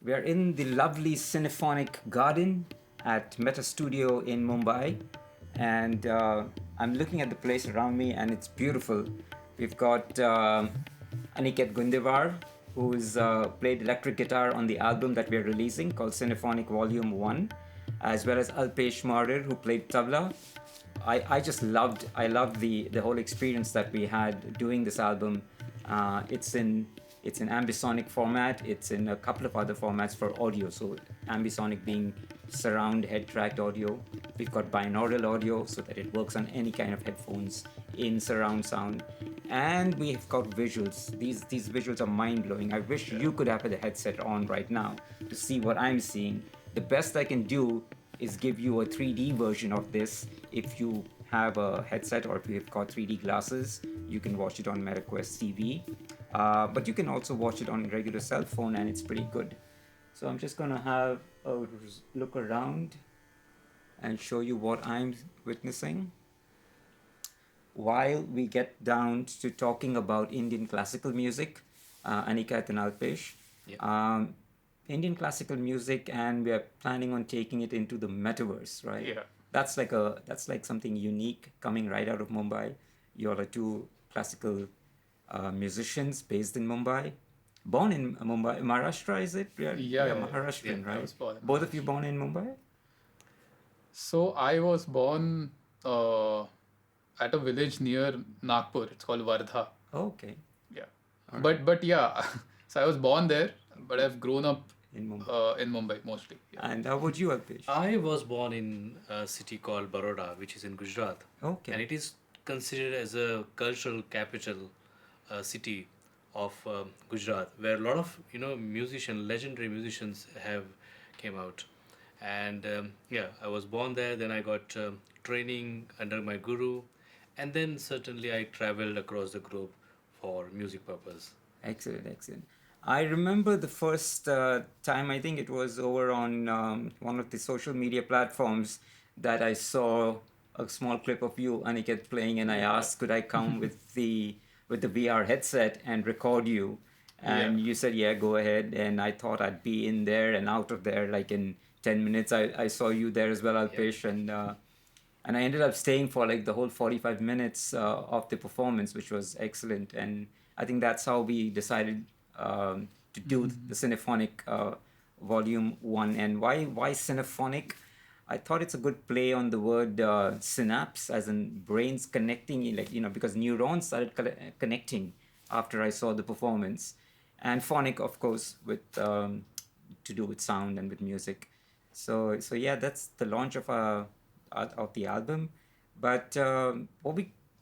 We are in the lovely Synaphonic garden at Meta Studio in Mumbai, and I'm looking at the place around me, and it's beautiful. We've got Aniket Gundewar, who's played electric guitar on the album that we're releasing called Synaphonic Volume 1, as well as Alpesh Moharir, who played tabla. I loved the whole experience that we had doing this album. It's in ambisonic format. It's in a couple of other formats for audio. So ambisonic being surround head tracked audio. We've got binaural audio so that it works on any kind of headphones in surround sound. And we've got visuals. These visuals are mind blowing. I wish you could have the headset on right now to see what I'm seeing. The best I can do is give you a 3D version of this. If you have a headset or if you've got 3D glasses, you can watch it on MetaQuest TV. But you can also watch it on regular cell phone, and it's pretty good. So I'm just gonna have a look around and show you what I'm witnessing while we get down to talking about Indian classical music, Aniket and Alpesh. Yeah. Indian classical music, and we are planning on taking it into the metaverse, right? Yeah. That's like something unique coming right out of Mumbai. You all are two classical musicians based in Mumbai, born in Mumbai, Maharashtra, is it? Yeah. Maharashtrian, I right? was born in Both of you Maharashtra. born in Mumbai? So I was born at a village near Nagpur. It's called Wardha. Oh, okay, Yeah. all right, But yeah, so I was born there, but I've grown up in Mumbai. in Mumbai mostly. Yeah. And how about you, Alpesh? I was born in a city called Baroda, which is in Gujarat, Okay, and it is considered as a cultural capital city of Gujarat, where a lot of legendary musicians have came out. And yeah, I was born there. Then I got training under my guru, and then certainly I traveled across the globe for music purpose. excellent, excellent. I remember the first time, I think it was over on one of the social media platforms, that I saw a small clip of you, Aniket, playing, and I asked, could I come with the VR headset and record you? And Yeah. you said, yeah, go ahead. And I thought I'd be in there and out of there like in 10 minutes. I saw you there as well, Yep. Alpesh, and I ended up staying for like the whole 45 minutes of the performance, which was excellent. And I think that's how we decided to do the Synaphonic Volume 1. And why Synaphonic? I thought it's a good play on the word synapse, as in brains connecting, like, because neurons started connecting after I saw the performance. And phonic, of course, with to do with sound and with music. So yeah, that's the launch of the album. But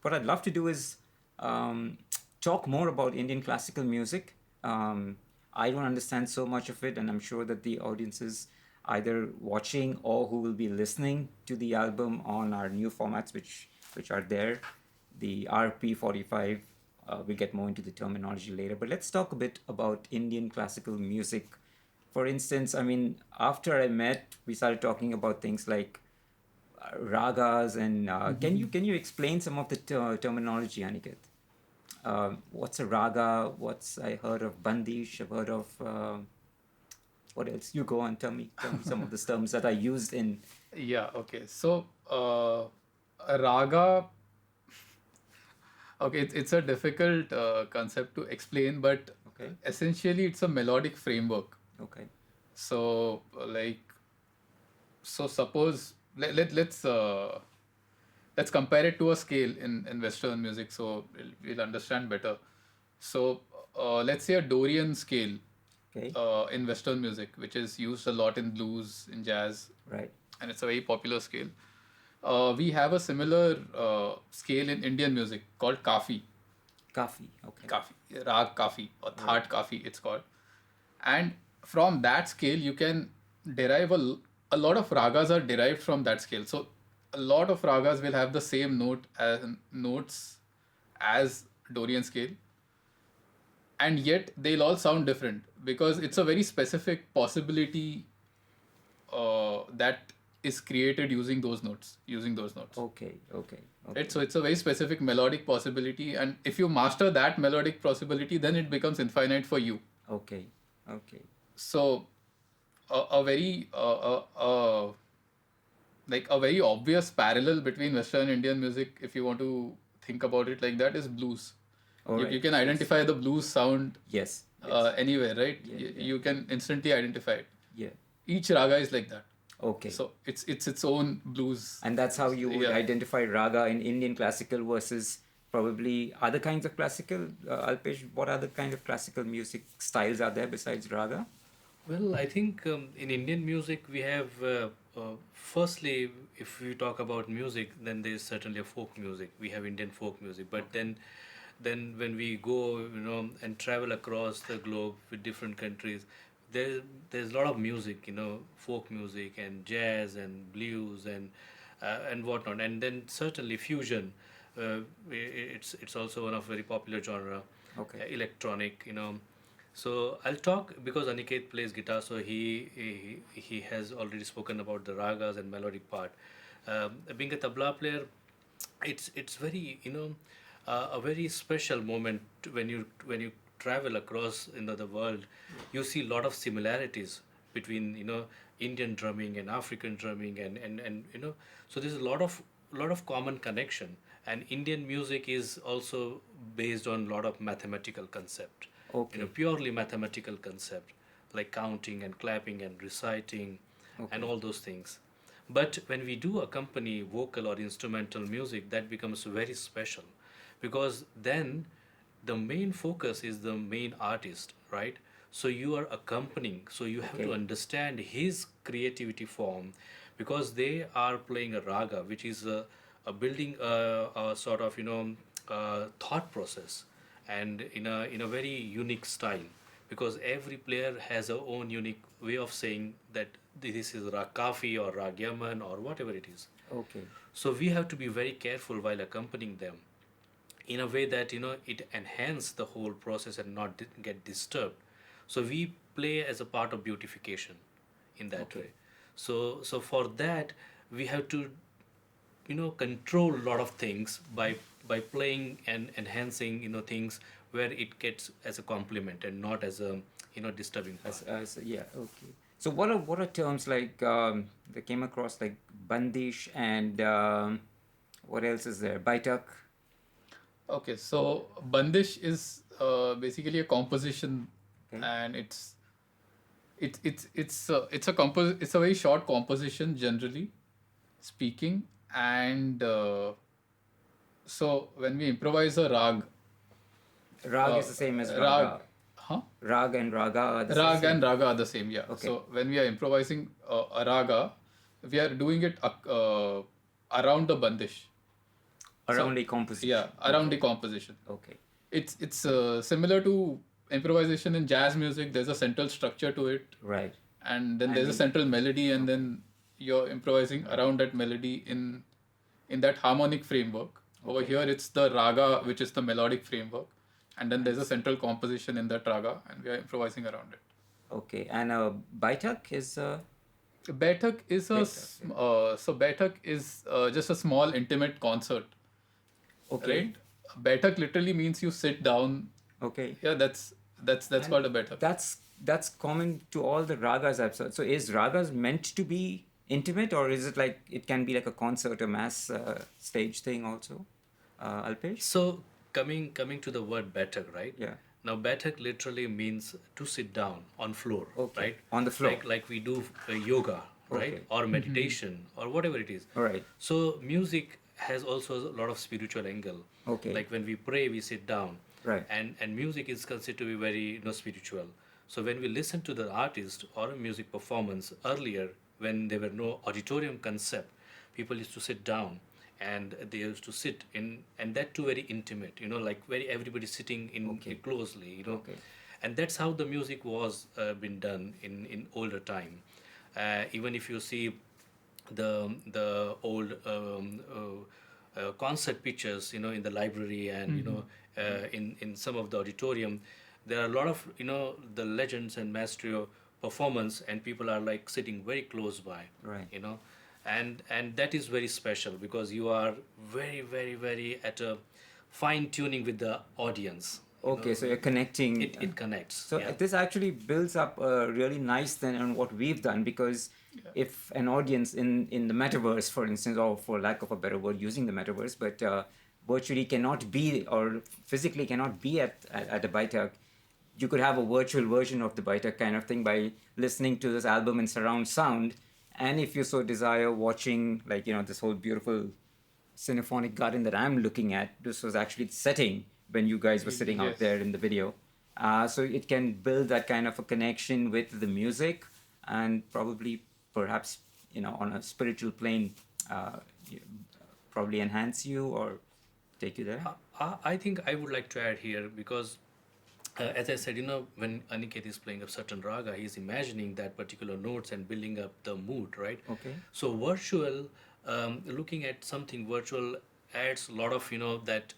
what I'd love to do is um, talk more about Indian classical music. I don't understand so much of it, and I'm sure that the audiences either watching or who will be listening to the album on our new formats, which are there, the RP45. We'll get more into the terminology later, but let's talk a bit about Indian classical music. For instance, I mean, after I met, we started talking about things like ragas, and can you explain some of the terminology, Aniket? What's a raga? What's I heard of Bandish? I've heard of what else? You go on, tell me some of the terms that are used in. Yeah. Okay. So a raga. Okay, it's a difficult concept to explain, but Okay, essentially it's a melodic framework. okay, So so suppose let's compare it to a scale in Western music, so we'll understand better. So let's say a Dorian scale okay, in Western music, which is used a lot in blues, in jazz, right, and it's a very popular scale. We have a similar scale in Indian music called kafi. kafi, okay, Kafi, rag kafi, or right, thaat kafi, it's called. And from that scale, you can derive a lot of ragas are derived from that scale. So a lot of ragas will have the same notes as Dorian scale, and yet they'll all sound different because it's a very specific possibility that is created using those notes. okay, okay, Right, okay, so it's a very specific melodic possibility, and if you master that melodic possibility, then it becomes infinite for you. okay, okay, So a very like a very obvious parallel between Western Indian music, if you want to think about it like that, is blues. All You right. can Yes. identify the blues sound Yes. Yes. anywhere, right? Yeah. Yeah. You can instantly identify it. Yeah. Each raga is like that. Okay. So it's its own blues. And that's how you would Yeah. identify raga in Indian classical versus probably other kinds of classical. Alpesh, what other kind of classical music styles are there besides raga? Well, I think in Indian music we have, firstly, if we talk about music, then there's certainly a folk music. We have Indian folk music, but then when we go, and travel across the globe with different countries, there's a lot of music, folk music and jazz and blues and whatnot, and then certainly fusion. It's also one of very popular genre, Okay. electronic, So I'll talk because Aniket plays guitar, so he has already spoken about the ragas and melodic part. Being a tabla player, it's very a very special moment when you travel across the world. You see a lot of similarities between Indian drumming and African drumming and so there's a lot of common connection, and Indian music is also based on a lot of mathematical concept, Okay. purely mathematical concept like counting and clapping and reciting and all those things. But when we do accompany vocal or instrumental music, that becomes very special because then the main focus is the main artist, right? So you are accompanying, so you have to Okay. understand his creativity form because they are playing a raga, which is a building a sort of thought process and in a very unique style because every player has a own unique way of saying that this is Rag Kafi or Rag Yaman or whatever it is. Okay. So we have to be very careful while accompanying them in a way that it enhance the whole process and not get disturbed. So we play as a part of beautification in that Okay. way. So for that we have to control a lot of things by playing and enhancing things where it gets as a compliment and not as a disturbing part. Yeah. Okay. So what are terms like that came across like Bandish and what else is there? Baitak. Okay, so Bandish is basically a composition, Okay. and it's a very short composition generally speaking, and so when we improvise a rag, Rag is the same as rag, raga. huh? Rag and raga are the Rag same. and raga are the same, yeah. Okay. So when we are improvising a raga, we are doing it around the bandish. Around the composition. Yeah, around the composition. Okay. It's similar to improvisation in jazz music. There's a central structure to it, Right. and then there's a central melody, and then you're improvising around that melody in that harmonic framework. Over here, it's the raga, which is the melodic framework, and then there's a central composition in that raga, and we are improvising around it. Okay. And Baitak is Baitak is Baitak is just a small intimate concert, okay. right? Baitak literally means you sit down. Okay. Yeah, that's called a Baitak. That's common to all the ragas I've said. So is ragas meant to be intimate, or is it like it can be like a concert, a mass stage thing also? Alpesh? So coming to the word batak, right? Yeah. Now batak literally means to sit down on floor, Okay. right? On the floor. Like we do yoga, right? Okay. Or meditation or whatever it is. All right. So music has also a lot of spiritual angle. Okay. Like when we pray, we sit down. Right. And music is considered to be very spiritual. So when we listen to the artist or a music performance earlier, when there were no auditorium concept, people used to sit down and they used to sit in, and that too very intimate, like very everybody sitting in closely, Okay. and that's how the music was been done in older time. Even if you see the old concert pictures, in the library and in some of the auditorium, there are a lot of the legends and maestro performance, and people are like sitting very close by, Right. and that is very special because you are very very very at a fine tuning with the audience, Okay, so you're connecting. It connects. So Yeah. this actually builds up really nice then on what we've done, because if an audience in the metaverse, for instance, or for lack of a better word, using the metaverse, but virtually cannot be or physically cannot be at a Baitak, you could have a virtual version of the Baitak kind of thing by listening to this album in surround sound, and if you so desire, watching this whole beautiful Synaphonic garden that I'm looking at. This was actually the setting when you guys were sitting out Yes. there in the video. So it can build that kind of a connection with the music, and probably, perhaps, on a spiritual plane, you- probably enhance you or take you there. I think I would like to add here because, as I said, when Aniket is playing a certain raga, he's imagining that particular notes and building up the mood, right? Okay. So virtual, looking at something virtual adds a lot of that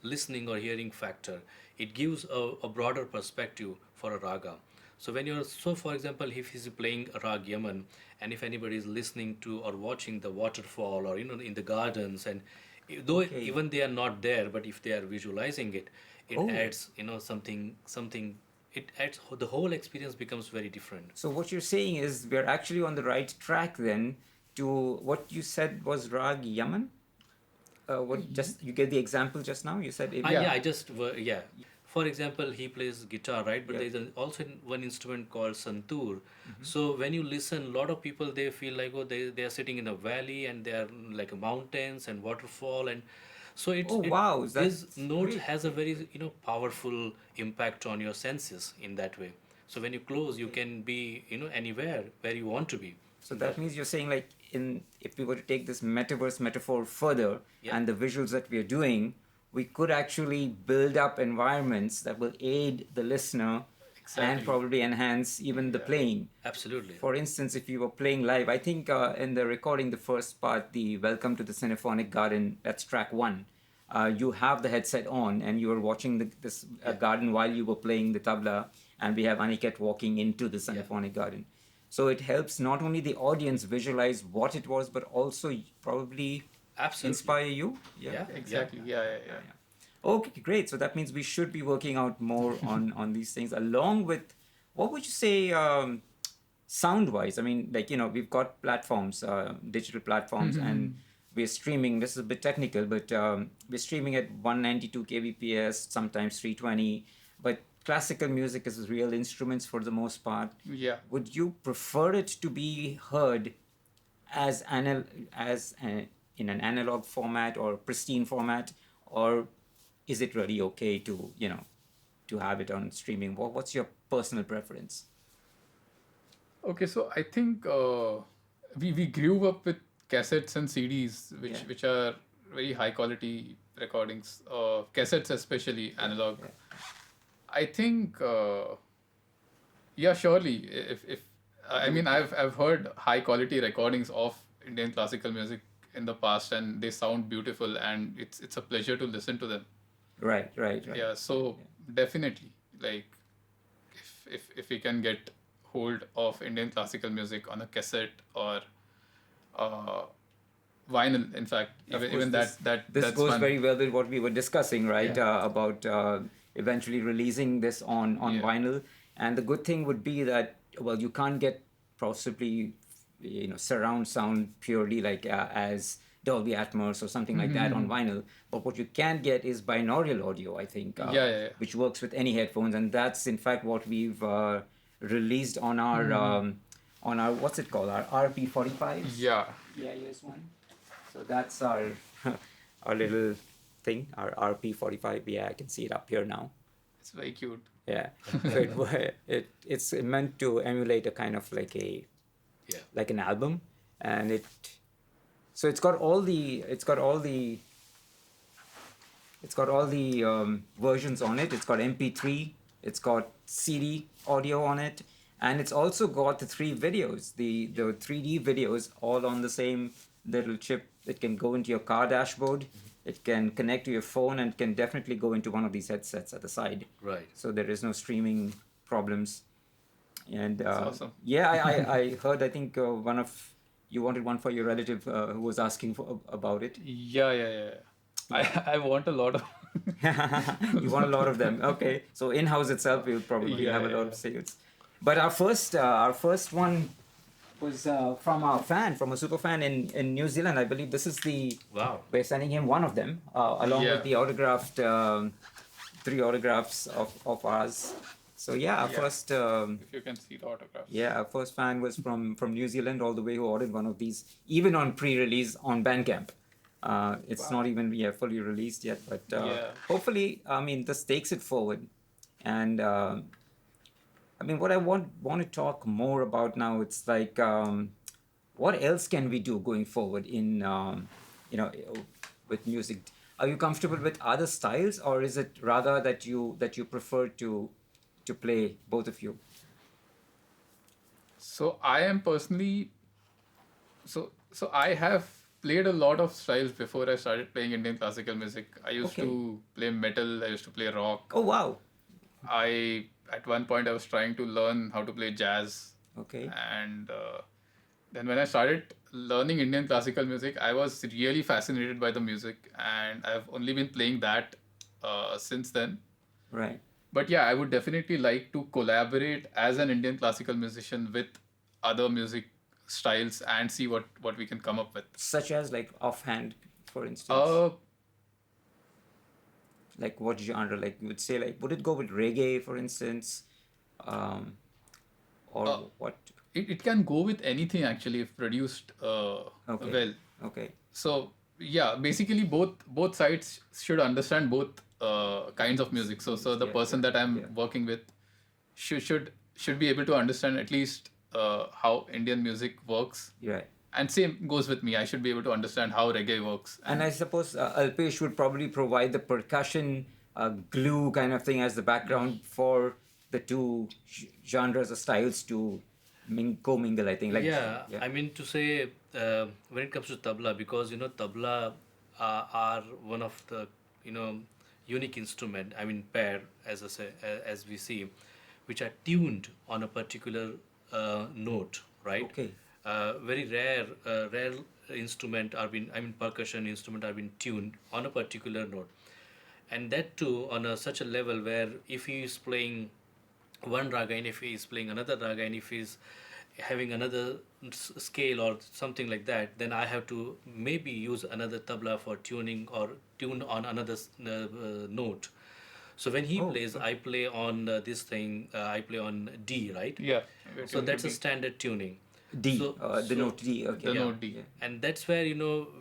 listening or hearing factor. It gives a broader perspective for a raga. So when you're so, for example, if he's playing a rag Yaman, and if anybody is listening to or watching the waterfall or in the gardens, and though Okay. even they are not there, but if they are visualizing it, it Oh. adds something. It adds, the whole experience becomes very different. So what you're saying is we're actually on the right track then to what you said was Rag Yaman. What just you gave the example just now? You said Ah, Yeah. yeah, I just yeah. For example, he plays guitar, right? But Yeah. there's also one instrument called santoor. So when you listen, a lot of people they feel like, oh, they are sitting in a valley and they are like mountains and waterfall, and so Oh, wow, this that's note great. has a very powerful impact on your senses in that way. So when you close, you can be anywhere where you want to be. So that means you're saying, like, if we were to take this metaverse metaphor further, Yeah. and the visuals that we are doing, we could actually build up environments that will aid the listener and Exactly. probably enhance even the playing. Absolutely. For instance, if you were playing live, I think in the recording, the first part, the Welcome to the Synaphonic Garden, that's track one. You have the headset on and you are watching this garden while you were playing the tabla, and we have Aniket walking into the Synaphonic Garden. So it helps not only the audience visualize what it was, but also probably Absolutely. inspire you. Yeah. Exactly. Yeah. Okay, great. So that means we should be working out more on these things, along with, what would you say, sound wise? I mean, like, we've got platforms, digital platforms, and we're streaming. This is a bit technical, but we're streaming at 192 kbps, sometimes 320. But classical music is real instruments for the most part. Yeah. Would you prefer it to be heard as in an analog format or pristine format, or is it really okay to to have it on streaming? What's your personal preference? Okay, so I think we grew up with cassettes and CDs, which are very high quality recordings, cassettes especially analog. I think yeah, surely, if I mean, I've heard high quality recordings of Indian classical music in the past, and they sound beautiful, and it's a pleasure to listen to them. Right. Yeah, so definitely, like, if we can get hold of Indian classical music on a cassette or vinyl, in fact, Of course, even this that's goes fun. very well with what we were discussing, right? Yeah. About eventually releasing this on Yeah. vinyl. And the good thing would be that, well, you can't get possibly surround sound purely, like as Dolby Atmos or something like that on vinyl. But what you can get is binaural audio, I think, Yeah. which works with any headphones, and that's in fact what we've released on our what's it called, our RP45s. Yeah. Yeah, here's one. So that's our our little thing, our RP45. Yeah, I can see it up here now. It's very cute. Yeah. So it's meant to emulate a kind of like like an album, and it's got all the versions on it. It's got MP3, it's got CD audio on it, and it's also got the three videos, the 3D videos, all on the same little chip. It can go into your car dashboard. It can connect to your phone and can definitely go into one of these headsets at the side. Right. So there is no streaming problems. And That's awesome. yeah, I heard, I think you wanted one for your relative who was asking about it. Yeah. I want a lot of You want a lot of them. Okay. So in-house itself, you'll probably Yeah, have a yeah, lot of sales. But our first one was from a fan, from a super fan in New Zealand. I believe this is the, Wow. we're sending him one of them, along with yeah, the autographed, three autographs of ours. So yeah, our yeah. first, If you can see the autographs. yeah, our first fan was from New Zealand all the way, who ordered one of these, even on pre-release on Bandcamp. It's Wow. not even fully released yet, but Yeah. hopefully, I mean, this takes it forward. And I mean, what I want to talk more about now, it's like, what else can we do going forward in, you know, with music? Are you comfortable with other styles, or is it Raga that you prefer to play, both of you? So I am personally so I have played a lot of styles before I started playing Indian classical music. I used Okay. to play metal, I used to play rock. Oh wow. I at one point I was trying to learn how to play jazz, Okay. and then when I started learning Indian classical music, I was really fascinated by the music, and I've only been playing that since then. Right. But yeah, I would definitely like to collaborate as an Indian classical musician with other music styles and see what we can come up with. Such as, like, offhand, for instance, Uh, like what genre? Like, you would say, like, would it go with reggae, for instance, um, or uh, what? it can go with anything actually if produced Okay. well. Okay. So yeah, basically both sides should understand both kinds of music. So the Yeah, person yeah, that I'm yeah. working with should be able to understand at least how Indian music works. You're right. And same goes with me. I should be able to understand how reggae works. And I suppose Alpesh would probably provide the percussion glue kind of thing as the background for the two genres or styles to commingle. I think, like, Yeah, yeah. I mean to say, when it comes to tabla, because tabla are one of the unique instrument. I mean pair, as we see, which are tuned on a particular note, right? Okay. Very rare instrument are been, I mean percussion instrument are been tuned on a particular note, and that too on such a level where if he is playing one raga and if he is playing another raga and if he's having another scale or something like that, then I have to maybe use another tabla for tuning or tune on another note. So when he Oh, plays, I play on this thing, I play on D, right? Yeah, we're So tuned to that's a D. standard tuning. D, the So note D. Okay. The yeah, note D. Yeah. and that's where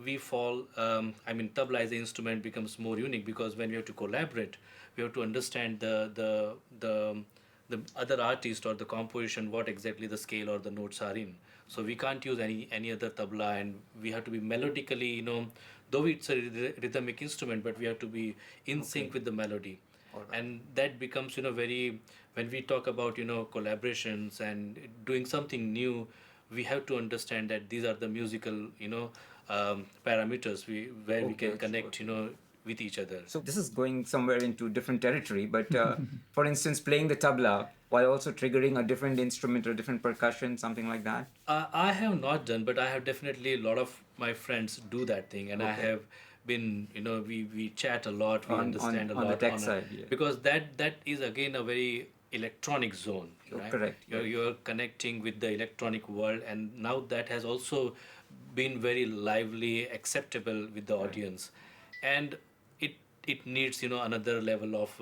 we fall. I mean, tabla as an instrument becomes more unique because when we have to collaborate, we have to understand the other artist or the composition, what exactly the scale or the notes are in. So we can't use any other tabla, and we have to be melodically, though it's a rhythmic instrument, but we have to be in sync with the melody. And that becomes very, when we talk about collaborations and doing something new, we have to understand that these are the musical parameters where we Okay, can connect with each other. so this is going somewhere into different territory, but for instance, playing the tabla while also triggering a different instrument or different percussion, something like that. I have not done, but I have definitely a lot of my friends do that thing, and I Okay. have been, we chat a lot, we On- understand a on the lot tech on side, yeah. because that is again a very electronic zone, Oh, right? correct, yeah. You're connecting with the electronic world, and now that has also been very lively, acceptable with the audience, and it it needs another level of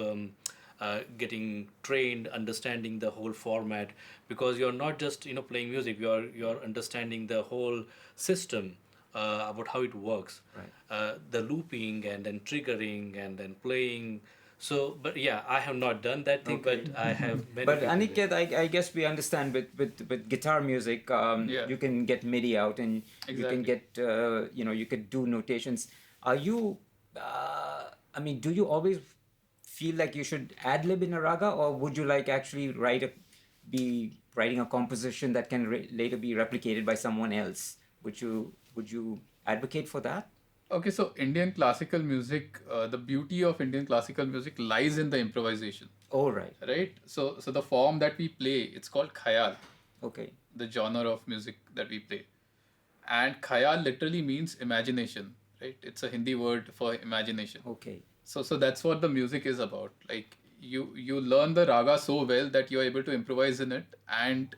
getting trained, understanding the whole format, because you're not just playing music, you're understanding the whole system, about how it works, Right. the looping and then triggering and then playing. So but yeah, I have not done that thing, Okay. but I have many But people Aniket, I guess we understand with guitar music, Yeah. you can get MIDI out, and you can Exactly. get you could do notations. Are you? I mean, do you always feel like you should ad lib in a raga, or would you like actually be writing a composition that can later be replicated by someone else? Would you advocate for that? Okay, so Indian classical music, the beauty of Indian classical music lies in the improvisation, Oh, right. right? So the form that we play, it's called khayal, Okay. the genre of music that we play. And khayal literally means imagination, right? It's a Hindi word for imagination. Okay. So that's what the music is about. Like you learn the raga so well that you're able to improvise in it and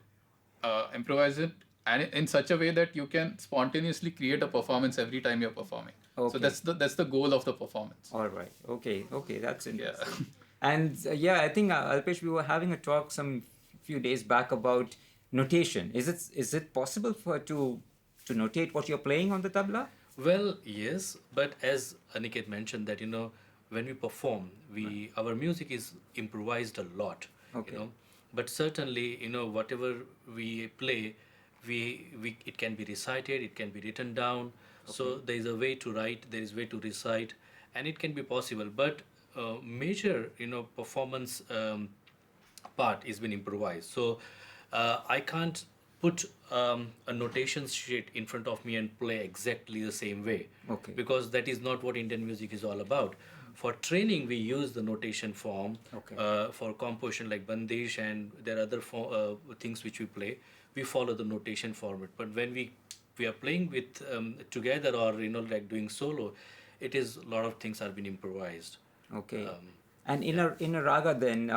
improvise it and in such a way that you can spontaneously create a performance every time you're performing. So Okay. that's the goal of the performance. All right. Okay. Okay. That's Yeah. interesting. And yeah, I think Alpesh, we were having a talk some few days back about notation. Is it possible for to notate what you're playing on the tabla? Well, yes, but as Aniket mentioned that when we perform, we our music is improvised a lot, Okay. but certainly whatever we play, we it can be recited, it can be written down. So there is a way to write, there is way to recite, and it can be possible. But major performance part is been improvised. So I can't put a notation sheet in front of me and play exactly the same way, Okay. because that is not what Indian music is all about. For training, we use the notation form. Okay. For composition like Bandish and there are other things which we play, we follow the notation format. But when we are playing with together or like doing solo, it is a lot of things are being improvised. Okay. And in a raga then,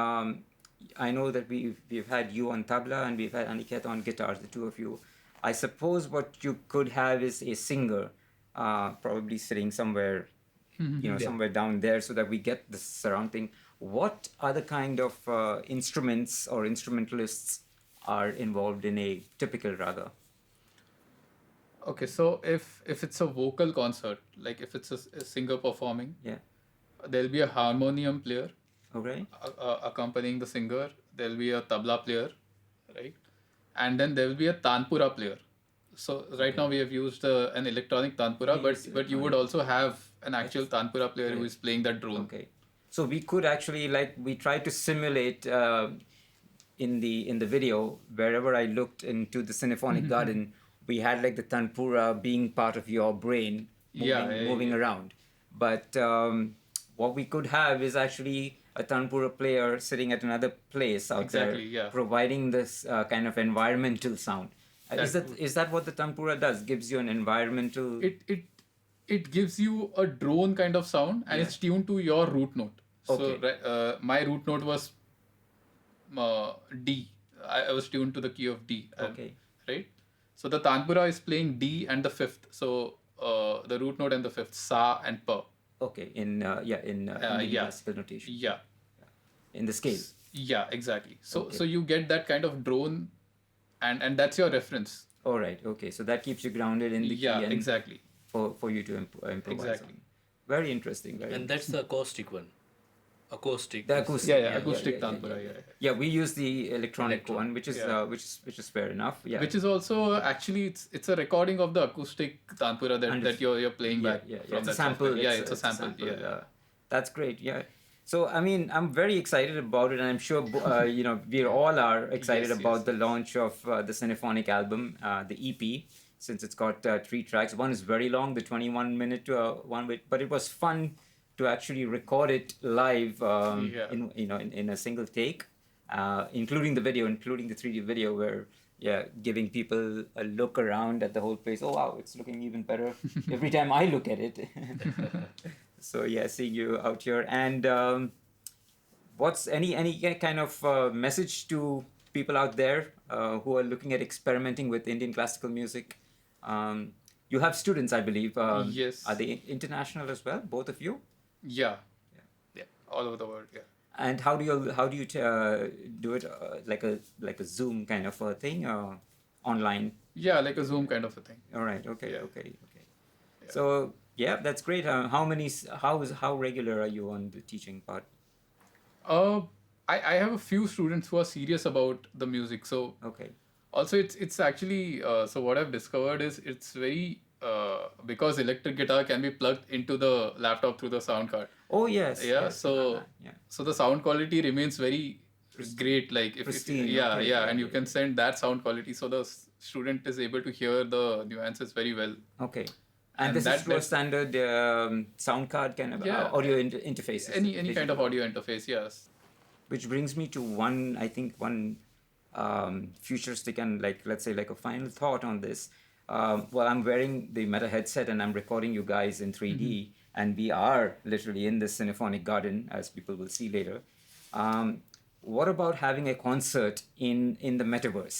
I know that we've had you on tabla and we've had Aniket on guitars, the two of you. I suppose what you could have is a singer, probably sitting somewhere, somewhere down there, so that we get the surrounding. What other kind of instruments or instrumentalists are involved in a typical raga? Okay, so if it's a vocal concert, like if it's a singer performing, Yeah. there'll be a harmonium player Okay. accompanying the singer. There'll be a tabla player, right? And then there will be a tanpura player. So right now we have used an electronic tanpura, We use but you would electronic. also have an actual tanpura player who Right. is playing that drone. Okay. So we could actually, like, we tried to simulate in the video, wherever I looked into the Synaphonic garden, we had like the tanpura being part of your brain moving Yeah. around. But what we could have is actually a tanpura player sitting at another place out Exactly, there, yeah. providing this kind of environmental sound. Is That that what the tanpura does? Gives you an environmental. it gives you a drone kind of sound and Yeah. it's tuned to your root note. So Okay. my root note was D. I was tuned to the key of D. Okay. Right. So the tanpura is playing D and the fifth. So the root note and the fifth, sa and pa. Okay. In Indian Yeah. classical notation. Yeah. In the scale. Yeah. Exactly. So Okay. so you get that kind of drone, and that's your reference. All right. Okay. So that keeps you grounded in the key Yeah. and Exactly. for you to improvise Exactly. on. Very interesting. Very And that's the acoustic one. Acoustic. The is- acoustic. Yeah. Yeah, Acoustic yeah, yeah, tanpura. yeah, Yeah. Yeah, we use the electronic Electron. one, which is Yeah. which is fair enough. Yeah. Which is also actually it's a recording of the acoustic tanpura that you're playing yeah, back yeah, from it's a that sample. software. Yeah, it's a sample. Yeah. That's great. Yeah. So I mean, I'm very excited about it, and I'm sure we all are excited Yes, about yes, the launch of the Synaphonic album, the EP, since it's got 3 tracks. One is very long, the 21-minute one, but it was fun to actually record it live Yeah. in a single take, including the video, including the 3D video, where giving people a look around at the whole place. Oh wow, it's looking even better every time I look at it. So yeah, seeing you out here, and what's any kind of message to people out there who are looking at experimenting with Indian classical music? You have students, I believe. Yes. Are they international as well, both of you? Yeah. Yeah. All over the world. Yeah. And how do you do it like a Zoom kind of a thing, online? Yeah, like a Zoom kind of a thing. All right. Okay. Yeah. Okay. So yeah, that's great. How regular are you on the teaching part? I have a few students who are serious about the music. So Okay. also it's actually so what I've discovered is it's very because electric guitar can be plugged into the laptop through the sound card. Oh yes. Yeah. yes, So yeah. so the sound quality remains very great. Like if Pristine, yeah, okay, yeah, yeah, and you yeah, can send that sound quality, so the student is able to hear the nuances very well. Okay. And And this is that- through a that- standard sound card kind of Yeah. audio interfaces. Any kind of audio interface, yes. Which brings me to one futuristic and, like, let's say, like a final thought on this. Well, I'm wearing the Meta headset and I'm recording you guys in 3D, and we are literally in this Synaphonic garden, as people will see later. What about having a concert in the metaverse?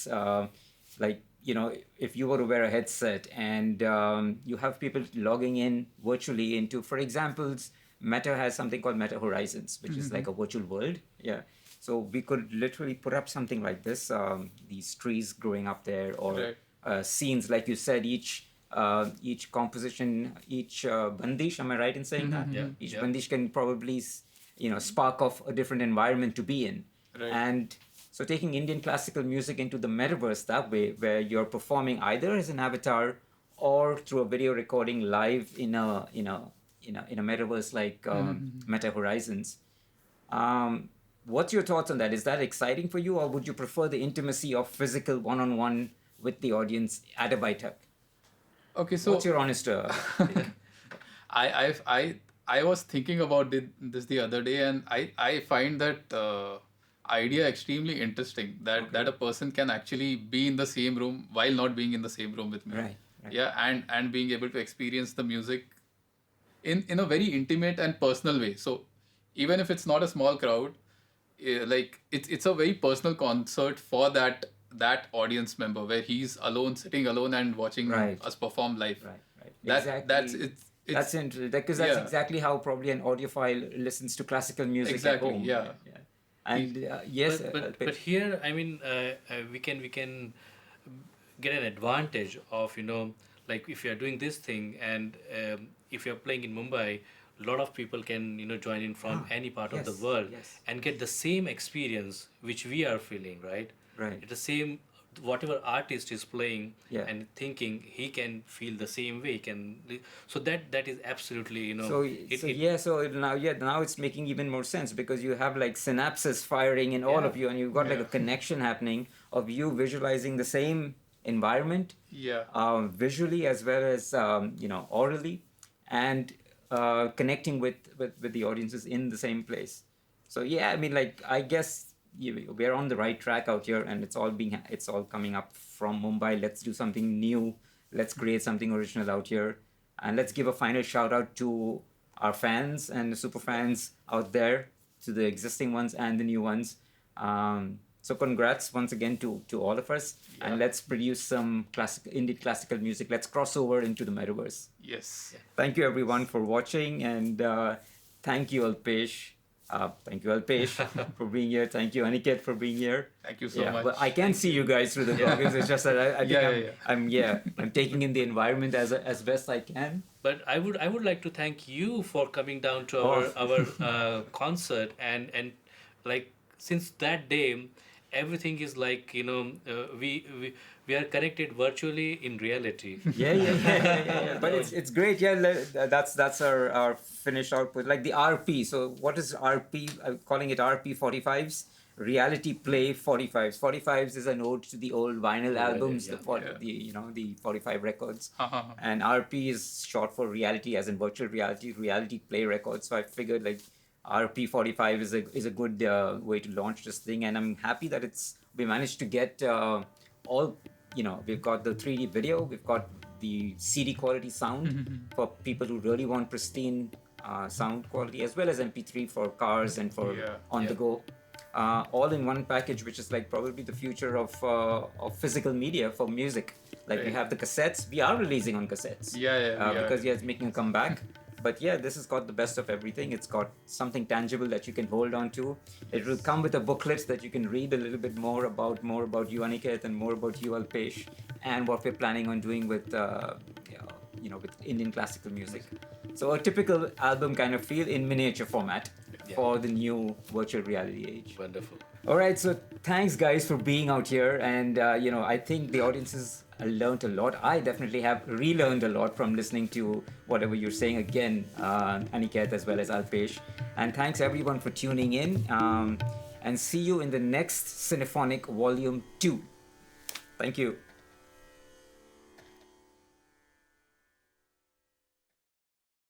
Like, you know, if you were to wear a headset and you have people logging in virtually into, for example, Meta has something called Meta Horizons, which is like a virtual world. Yeah. So we could literally put up something like this, these trees growing up there, or Right. scenes, like you said, each composition, each bandish. Am I right in saying that? Yeah. Each Yeah. bandish can probably, spark off a different environment to be in. Right. And so taking Indian classical music into the metaverse that way, where you're performing either as an avatar or through a video recording live in a metaverse like Meta Horizons. What's your thoughts on that? Is that exciting for you, or would you prefer the intimacy of physical one-on-one with the audience at a BITEC? Okay, so What's your honest? I was thinking about this the other day, and I find that idea extremely interesting, that a person can actually be in the same room while not being in the same room with me. Right, right. Yeah, and being able to experience the music in a very intimate and personal way. So even if it's not a small crowd, like it's a very personal concert for that audience member, where he's alone, sitting alone and watching Right. us perform live. Right, right. That's Exactly. it's That's interesting, because that's yeah. exactly how probably an audiophile listens to classical music Exactly, at home. yeah. And yes, But here, I mean, we can get an advantage of, like if you are doing this thing, and if you are playing in Mumbai, a lot of people can join in from any part of the yes, world, yes. and get the same experience which we are feeling, right? Right. It's the same, whatever artist is playing Yeah. and thinking, he can feel the same way. So that is absolutely So now it's making even more sense, because you have like synapses firing in all Yeah. of you, and you've got like Yeah. a connection happening of you visualizing the same environment, Yeah. visually as well as orally, and connecting with the audiences in the same place. So yeah, I mean, like, I guess we're on the right track out here, and it's all coming up from Mumbai. Let's do something new. Let's create something original out here, and let's give a final shout out to our fans and the super fans out there, to the existing ones and the new ones. So congrats once again to all of us, and Yeah. let's produce some Indian classical music. Let's cross over into the metaverse. Yes. Thank you everyone for watching, and thank you Alpesh. Thank you Alpesh for being here. Thank you Aniket for being here. Thank you so much. But I can see you guys through the goggles. It's just that I think I'm taking in the environment as best I can. But I would like to thank you for coming down to our concert, and like, since that day, everything is like, we are connected virtually in reality. Yeah. But it's great. Yeah, that's our finished output. Like the RP. So what is RP? I'm calling it RP 45s. Reality Play 45s. 45s is an ode to the old vinyl albums, yeah. the 45 records. Uh-huh. And RP is short for reality, as in virtual reality play records. So I figured like RP 45 is a good way to launch this thing, and I'm happy that we managed to get all. We've got the 3D video, we've got the CD quality sound for people who really want pristine sound quality, as well as MP3 for cars and for on the go. All in one package, which is like probably the future of physical media for music. Like we have the cassettes, we are releasing on cassettes. Because it's making a comeback. But yeah, this has got the best of everything. It's got something tangible that you can hold on to. It will come with a booklet that you can read a little bit more about you, Aniket, and more about you, Alpesh, and what we're planning on doing with with Indian classical music. So a typical album kind of feel in miniature format for the new virtual reality age. Wonderful. All right, so thanks guys for being out here, and I think the audiences learned a lot. I definitely have relearned a lot from listening to whatever you're saying again, Aniket as well as Alpesh. And thanks everyone for tuning in, and see you in the next Synaphonic Volume 2. Thank you.